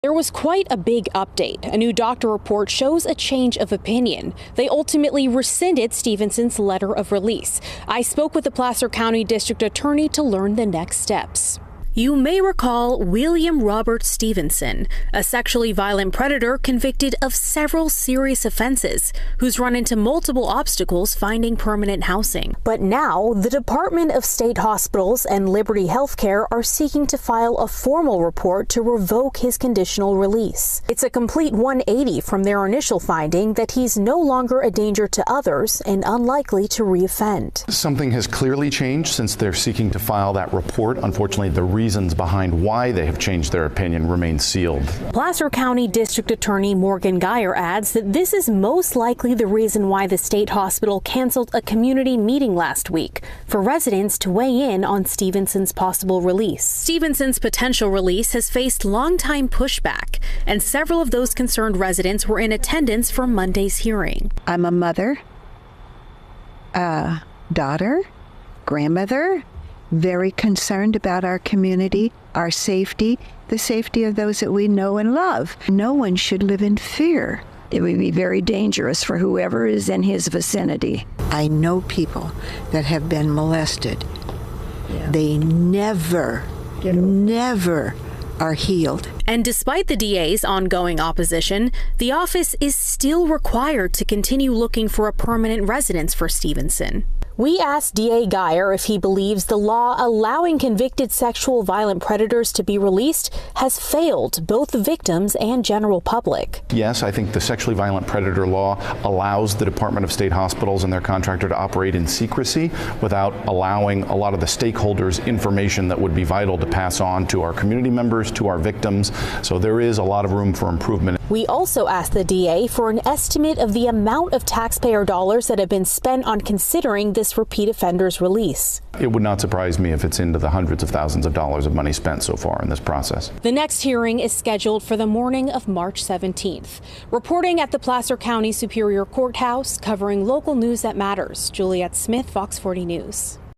There was quite a big update. A new doctor report shows a change of opinion. They ultimately rescinded Stevenson's letter of release. I spoke with the Placer County District Attorney to learn the next steps. You may recall William Robert Stevenson, a sexually violent predator convicted of several serious offenses, who's run into multiple obstacles finding permanent housing. But now, the Department of State Hospitals and Liberty Healthcare are seeking to file a formal report to revoke his conditional release. It's a complete 180 from their initial finding that he's no longer a danger to others and unlikely to reoffend. Something has clearly changed since they're seeking to file that report. Unfortunately, the reasons behind why they have changed their opinion remain sealed. Placer County District Attorney Morgan Geyer adds that this is most likely the reason why the state hospital canceled a community meeting last week for residents to weigh in on Stevenson's possible release. Stevenson's potential release has faced longtime pushback, and several of those concerned residents were in attendance for Monday's hearing. I'm a mother, a daughter, grandmother, very concerned about our community, our safety, the safety of those that we know and love. No one should live in fear. It would be very dangerous for whoever is in his vicinity. I know people that have been molested. They never are healed. And despite the DA's ongoing opposition, the office is still required to continue looking for a permanent residence for Stevenson. We asked DA Geyer if he believes the law allowing convicted sexual violent predators to be released has failed both the victims and general public. Yes, I think the sexually violent predator law allows the Department of State Hospitals and their contractor to operate in secrecy without allowing a lot of the stakeholders information that would be vital to pass on to our community members, to our victims. So there is a lot of room for improvement. We also asked the DA for an estimate of the amount of taxpayer dollars that have been spent on considering this repeat offender's release. It would not surprise me if it's into the hundreds of thousands of dollars of money spent so far in this process. The next hearing is scheduled for the morning of March 17th. Reporting at the Placer County Superior Courthouse, covering local news that matters, Juliette Smith, Fox 40 News.